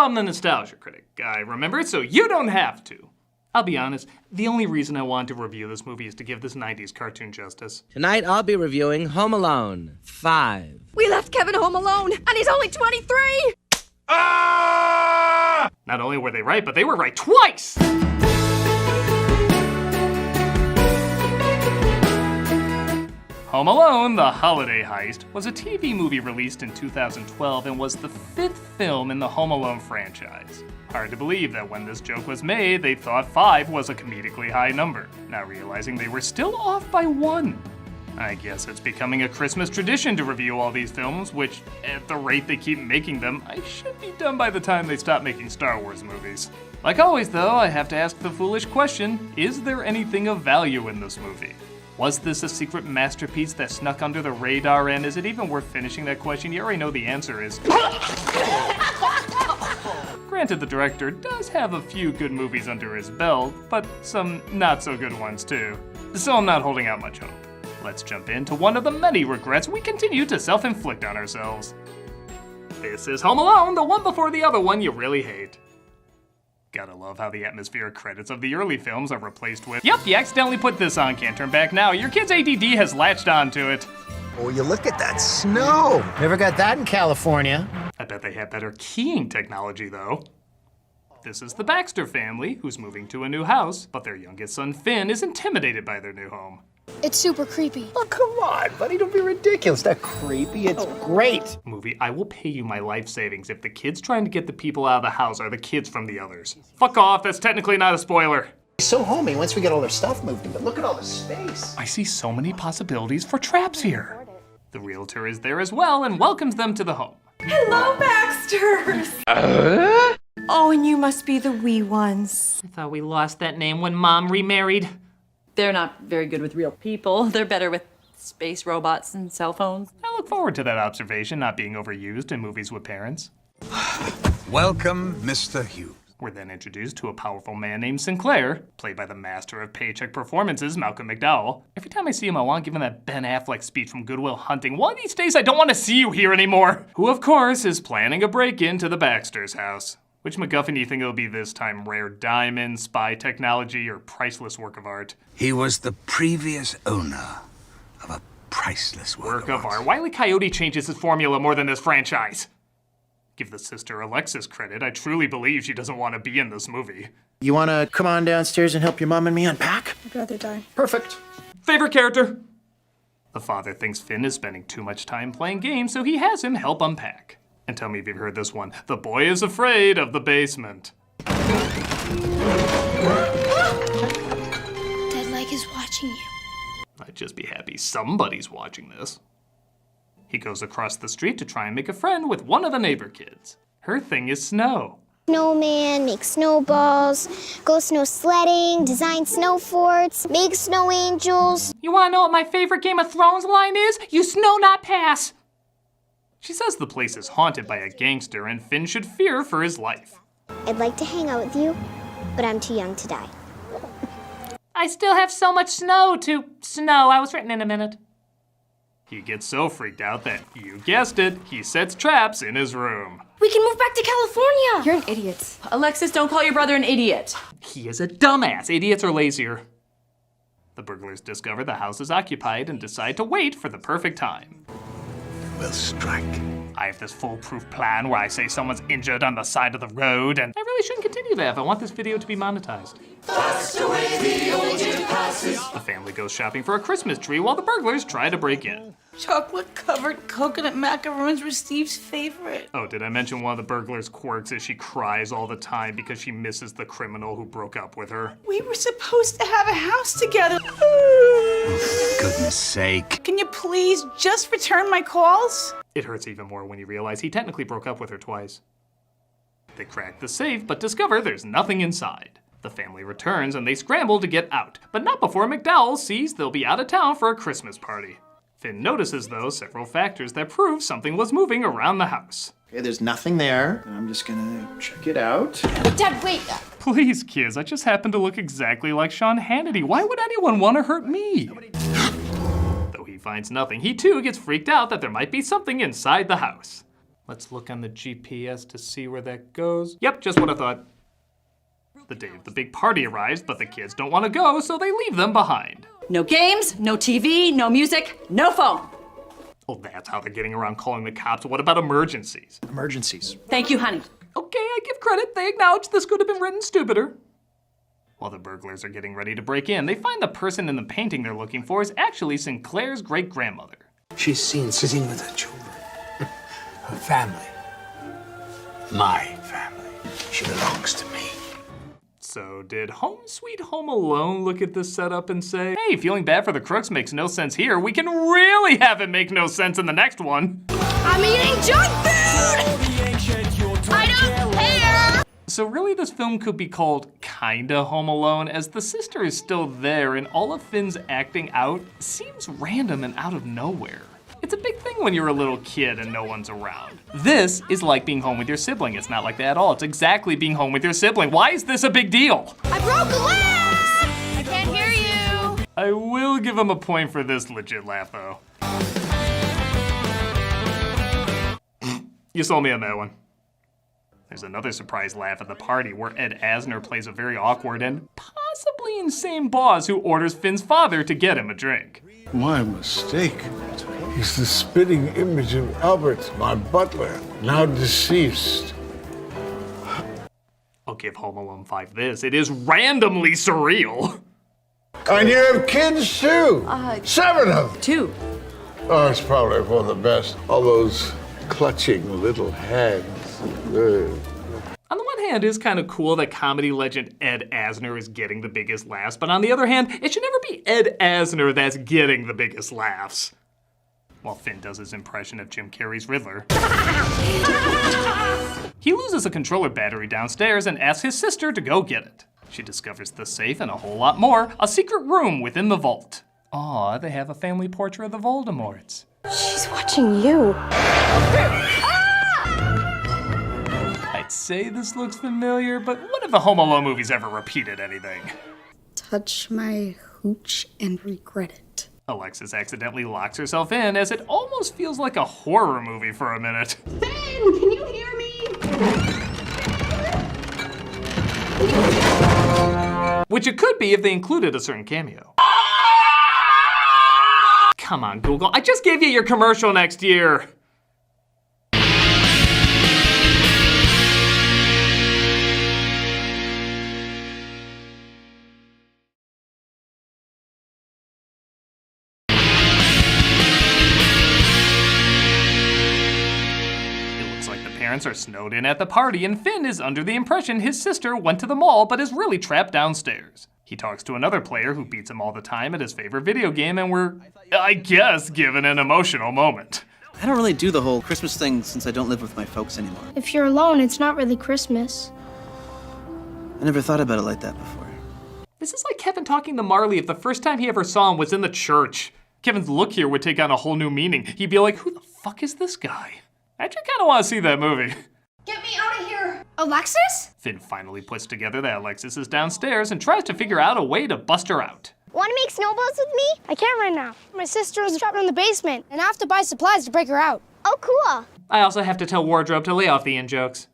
I'm the nostalgia critic. I remember it so you don't have to. I'll be honest, the only reason I wanted to review this movie is to give this 90s cartoon justice. Tonight I'll be reviewing Home Alone 5. We left Kevin home alone, and he's only 23! Ah! Not only were they right, but they were right twice! Home Alone, the Holiday Heist, was a TV movie released in 2012 and was the 5th film in the Home Alone franchise. Hard to believe that when this joke was made, they thought 5 was a comedically high number, not realizing they were still off by 1. I guess it's becoming a Christmas tradition to review all these films, which, at the rate they keep making them, I should be done by the time they stop making Star Wars movies. Like always though, I have to ask the foolish question, is there anything of value in this movie? Was this a secret masterpiece that snuck under the radar, and is it even worth finishing that question? You already know the answer is... Granted, the director does have a few good movies under his belt, but some not so good ones too. So I'm not holding out much hope. Let's jump into one of the many regrets we continue to self-inflict on ourselves. This is Home Alone, the one before the other one you really hate. Gotta love how the atmospheric credits of the early films are replaced with, "Yep, you accidentally put this on, can't turn back now. Your kid's ADD has latched onto it." Oh, you look at that snow. Never got that in California. I bet they have better keying technology, though. This is the Baxter family, who's moving to a new house, but their youngest son, Finn, is intimidated by their new home. It's super creepy. Oh, come on, buddy, don't be ridiculous. That creepy, it's great. Movie, I will pay you my life savings if the kids trying to get the people out of the house are the kids from the others. Fuck off, that's technically not a spoiler. It's so homey once we get all their stuff moved in, but look at all the space. I see so many possibilities for traps here. The realtor is there as well and welcomes them to the home. Hello, Baxters! Oh, and you must be the wee ones. I thought we lost that name when Mom remarried. They're not very good with real people. They're better with space robots and cell phones. I look forward to that observation not being overused in movies with parents. Welcome, Mr. Hughes. We're then introduced to a powerful man named Sinclair, played by the master of paycheck performances, Malcolm McDowell. Every time I see him, I want to give him that Ben Affleck speech from Good Will Hunting. One of these days, I don't want to see you here anymore. Who, of course, is planning a break-in to the Baxter's house. Which MacGuffin do you think it'll be this time? Rare diamond, spy technology, or priceless work of art? He was the previous owner of a priceless work of art. Wile E. Coyote changes his formula more than this franchise. Give the sister Alexis credit. I truly believe she doesn't want to be in this movie. You wanna come on downstairs and help your mom and me unpack? I'd rather die. Perfect. Favorite character? The father thinks Finn is spending too much time playing games, so he has him help unpack. And tell me if you've heard this one. The boy is afraid of the basement. Dad like is watching you. I'd just be happy somebody's watching this. He goes across the street to try and make a friend with one of the neighbor kids. Her thing is snow. Snowman, make snowballs, go snow sledding, design snow forts, make snow angels. You wanna know what my favorite Game of Thrones line is? You snow not pass! She says the place is haunted by a gangster and Finn should fear for his life. I'd like to hang out with you, but I'm too young to die. I still have so much snow to snow. I was written in a minute. He gets so freaked out that, you guessed it, he sets traps in his room. We can move back to California! You're an idiot. Alexis, don't call your brother an idiot. He is a dumbass. Idiots are lazier. The burglars discover the house is occupied and decide to wait for the perfect time. We'll strike. I have this foolproof plan where I say someone's injured on the side of the road, and I really shouldn't continue that if I want this video to be monetized. The family goes shopping for a Christmas tree while the burglars try to break in. Chocolate-covered coconut macaroons were Steve's favorite. Oh, did I mention one of the burglar's quirks is she cries all the time because she misses the criminal who broke up with her? We were supposed to have a house together. Oh, for goodness sake. Can you please just return my calls? It hurts even more when you realize he technically broke up with her twice. They crack the safe, but discover there's nothing inside. The family returns and they scramble to get out, but not before McDowell sees they'll be out of town for a Christmas party. Finn notices, though, several factors that prove something was moving around the house. Okay, there's nothing there. I'm just gonna check it out. Dad, wait! Please, kids, I just happen to look exactly like Sean Hannity. Why would anyone want to hurt me? Though he finds nothing, he too gets freaked out that there might be something inside the house. Let's look on the GPS to see where that goes. Yep, just what I thought. The day of the big party arrives, but the kids don't want to go, so they leave them behind. No games, no TV, no music, no phone. Oh, that's how they're getting around calling the cops. What about emergencies? Emergencies. Thank you, honey. Okay, I give credit. They acknowledge this could have been written stupider. While the burglars are getting ready to break in, they find the person in the painting they're looking for is actually Sinclair's great-grandmother. She's seen sitting with her children. Her family. My family. She belongs to me. So did Home Sweet Home Alone look at this setup and say, hey, feeling bad for the crooks makes no sense here. We can really have it make no sense in the next one. I'm eating junk food! I don't care! So really this film could be called Kinda Home Alone, as the sister is still there and all of Finn's acting out seems random and out of nowhere. It's a big thing when you're a little kid and no one's around. This is like being home with your sibling. It's not like that at all. It's exactly being home with your sibling. Why is this a big deal? I broke a glass! I can't hear you! I will give him a point for this legit laugh though. You sold me on that one. There's another surprise laugh at the party where Ed Asner plays a very awkward and possibly insane boss who orders Finn's father to get him a drink. My mistake. He's the spitting image of Albert, my butler, now deceased. I'll give Home Alone 5 this. It is randomly surreal. And you have kids too? 7 of them. 2. Oh, it's probably for the best. All those clutching little hands. On the one hand, it's kind of cool that comedy legend Ed Asner is getting the biggest laughs, but on the other hand, it should never be Ed Asner that's getting the biggest laughs. While Finn does his impression of Jim Carrey's Riddler. He loses a controller battery downstairs and asks his sister to go get it. She discovers the safe and a whole lot more, a secret room within the vault. Aw, they have a family portrait of the Voldemorts. She's watching you. I'd say this looks familiar, but what if the Home Alone movies ever repeated anything? Touch my hooch and regret it. Alexis accidentally locks herself in as it almost feels like a horror movie for a minute. Finn, can you hear me? Which it could be if they included a certain cameo. Come on, Google. I just gave you your commercial next year. Parents are snowed in at the party, and Finn is under the impression his sister went to the mall but is really trapped downstairs. He talks to another player who beats him all the time at his favorite video game, and we're, I guess, given an emotional moment. I don't really do the whole Christmas thing since I don't live with my folks anymore. If you're alone, it's not really Christmas. I never thought about it like that before. This is like Kevin talking to Marley if the first time he ever saw him was in the church. Kevin's look here would take on a whole new meaning. He'd be like, who the fuck is this guy? I actually kind of want to see that movie. Get me out of here! Alexis? Finn finally puts together that Alexis is downstairs and tries to figure out a way to bust her out. Want to make snowballs with me? I can't right now. My sister is trapped in the basement, and I have to buy supplies to break her out. Oh, cool. I also have to tell Wardrobe to lay off the in-jokes.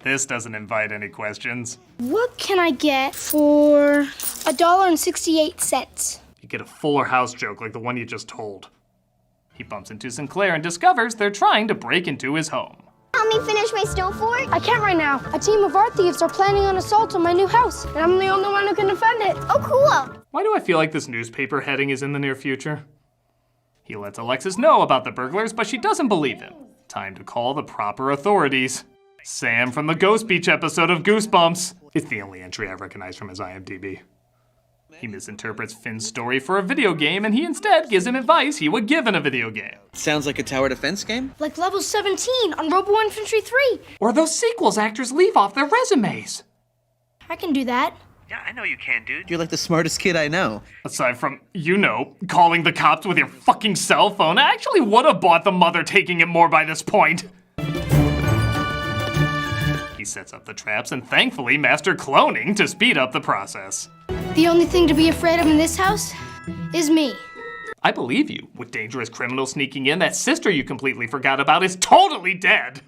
This doesn't invite any questions. What can I get for $1.68? You get a Fuller House joke like the one you just told. He bumps into Sinclair and discovers they're trying to break into his home. Help me finish my snow fort? I can't right now. A team of art thieves are planning an assault on my new house, and I'm the only one who can defend it. Oh, cool. Why do I feel like this newspaper heading is in the near future? He lets Alexis know about the burglars, but she doesn't believe him. Time to call the proper authorities. Sam from the Ghost Beach episode of Goosebumps. It's the only entry I recognize from his IMDb. He misinterprets Finn's story for a video game, and he instead gives him advice he would give in a video game. Sounds like a tower defense game? Like level 17 on Robo Infantry 3. Or those sequels actors leave off their resumes. I can do that. Yeah, I know you can, dude. You're like the smartest kid I know. Aside from, calling the cops with your fucking cell phone, I actually would have bought the mother taking it more by this point. He sets up the traps and thankfully mastered cloning to speed up the process. The only thing to be afraid of in this house is me. I believe you. With dangerous criminals sneaking in, that sister you completely forgot about is totally dead.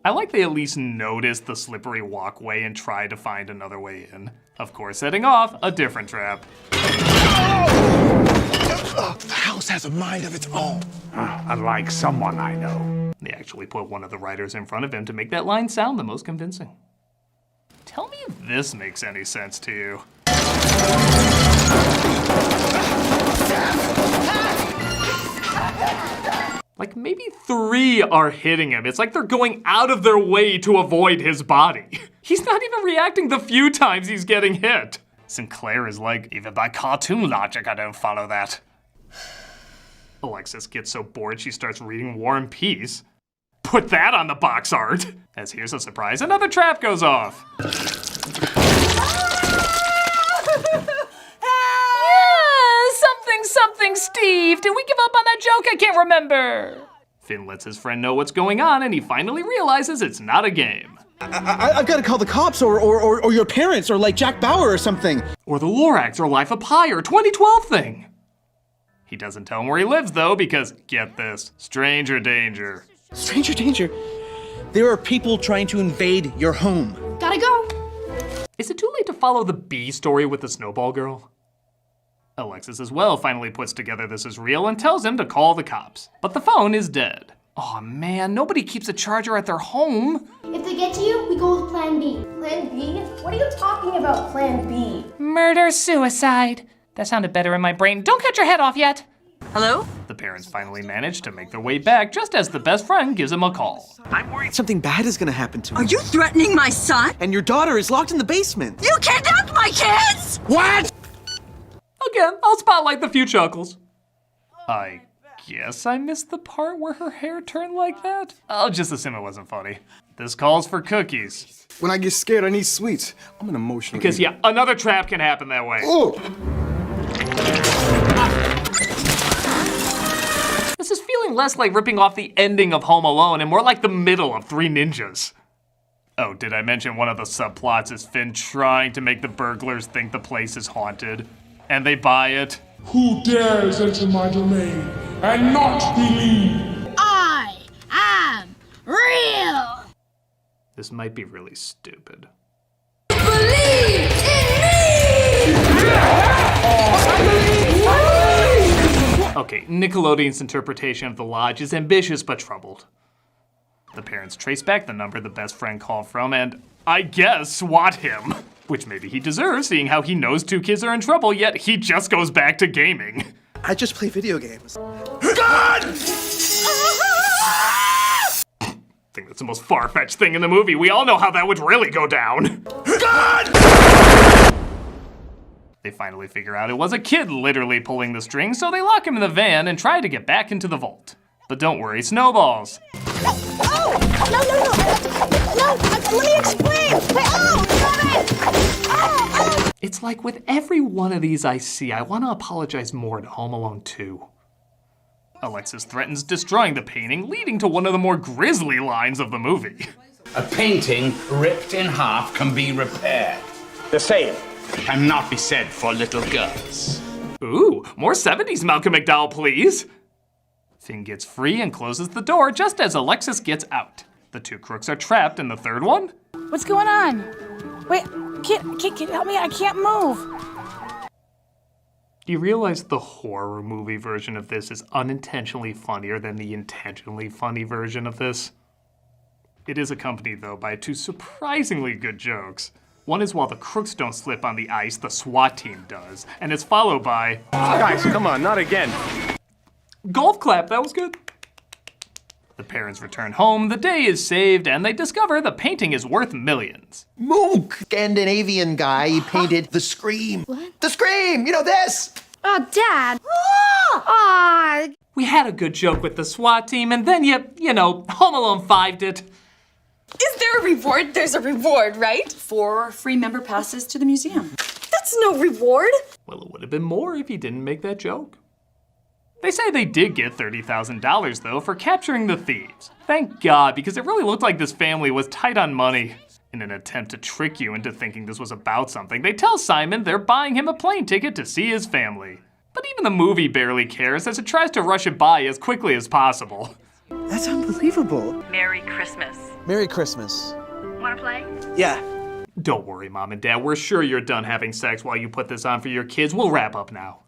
I like they at least noticed the slippery walkway and tried to find another way in. Of course, setting off a different trap. The house has a mind of its own. Unlike someone I know. They actually put one of the writers in front of him to make that line sound the most convincing. Tell me if this makes any sense to you. Like maybe 3 are hitting him. It's like they're going out of their way to avoid his body. He's not even reacting the few times he's getting hit. Sinclair is like, even by cartoon logic, I don't follow that. Alexis gets so bored she starts reading War and Peace. Put that on the box art. As here's a surprise, another trap goes off. Something, Steve. Did we give up on that joke? I can't remember. Finn lets his friend know what's going on, and he finally realizes it's not a game. I've got to call the cops or your parents or like Jack Bauer or something. Or the Lorax or Life of Pi or 2012 thing. He doesn't tell him where he lives though because, get this, stranger danger. Stranger danger? There are people trying to invade your home. Gotta go. Is it too late to follow the B story with the snowball girl? Alexis as well finally puts together this is real and tells him to call the cops. But the phone is dead. Aw man, nobody keeps a charger at their home. If they get to you, we go with plan B. Plan B? What are you talking about, plan B? Murder-suicide. That sounded better in my brain. Don't cut your head off yet. Hello? The parents finally manage to make their way back just as the best friend gives him a call. I'm worried something bad is gonna happen to him. Are you threatening my son? And your daughter is locked in the basement. You kidnapped my kids! What? Again, I'll spotlight the few chuckles. I guess I missed the part where her hair turned like that. I'll just assume it wasn't funny. This calls for cookies. When I get scared, I need sweets. I'm an emotional Because eater. yeah, another trap can happen that way. Oh! This is feeling less like ripping off the ending of Home Alone and more like the middle of Three Ninjas. Oh, did I mention one of the subplots is Finn trying to make the burglars think the place is haunted? And they buy it. Who dares enter my domain and not believe? I am real. This might be really stupid. Believe in me! Okay, Nickelodeon's interpretation of the lodge is ambitious but troubled. The parents trace back the number the best friend called from and, I guess, swat him. Which maybe he deserves, seeing how he knows 2 kids are in trouble, yet he just goes back to gaming. I just play video games. God! I think that's the most far-fetched thing in the movie. We all know how that would really go down. God! They finally figure out it was a kid literally pulling the string, so they lock him in the van and try to get back into the vault. But don't worry, snowballs. Oh! No, let me explain! Stop it! It's like with every one of these I see, I want to apologize more to Home Alone 2. Alexis threatens destroying the painting, leading to one of the more grisly lines of the movie. A painting ripped in half can be repaired. The same cannot be said for little girls. Ooh, more 70s Malcolm McDowell, please. Finn gets free and closes the door just as Alexis gets out. The 2 crooks are trapped in the third one. What's going on? Wait, kid, help me, I can't move. Do you realize the horror movie version of this is unintentionally funnier than the intentionally funny version of this? It is accompanied, though, by 2 surprisingly good jokes. One is while the crooks don't slip on the ice, the SWAT team does, and it's followed by... Guys, come on, not again. Golf clap, that was good. The parents return home, the day is saved, and they discover the painting is worth millions. Mook, Scandinavian guy, he painted The Scream. What? The Scream, you know this. Oh, Dad. Aw. We had a good joke with the SWAT team, and then you know, Home Alone 5'd it. Is there a reward? There's a reward, right? 4 free member passes to the museum. That's no reward. Well, it would have been more if he didn't make that joke. They say they did get $30,000 though for capturing the thieves. Thank God, because it really looked like this family was tight on money. In an attempt to trick you into thinking this was about something, they tell Simon they're buying him a plane ticket to see his family. But even the movie barely cares as it tries to rush it by as quickly as possible. That's unbelievable. Merry Christmas. Merry Christmas. Wanna play? Yeah. Don't worry, Mom and Dad, we're sure you're done having sex while you put this on for your kids. We'll wrap up now.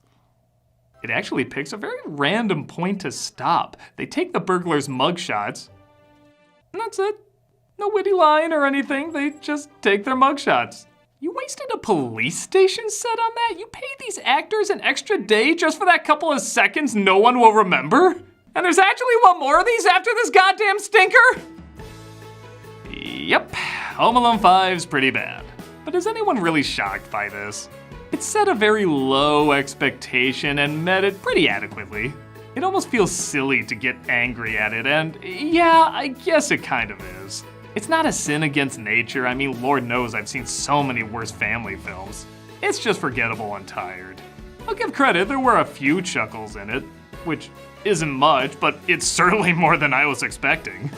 It actually picks a very random point to stop. They take the burglar's mugshots, and that's it. No witty line or anything, they just take their mugshots. You wasted a police station set on that? You paid these actors an extra day just for that couple of seconds no one will remember? And there's actually one more of these after this goddamn stinker? Yep, Home Alone 5's pretty bad. But is anyone really shocked by this? It set a very low expectation and met it pretty adequately. It almost feels silly to get angry at it, and yeah, I guess it kind of is. It's not a sin against nature. I mean, Lord knows I've seen so many worse family films. It's just forgettable and tired. I'll give credit, there were a few chuckles in it, which isn't much, but it's certainly more than I was expecting.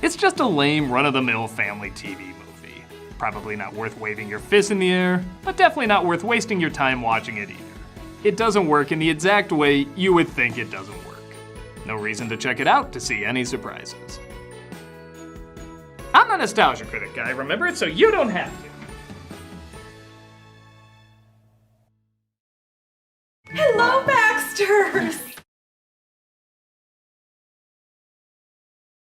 It's just a lame, run-of-the-mill family TV movie. Probably not worth waving your fist in the air, but definitely not worth wasting your time watching it either. It doesn't work in the exact way you would think it doesn't work. No reason to check it out to see any surprises. I'm a nostalgia critic guy, remember it, so you don't have to. Hello, Baxters!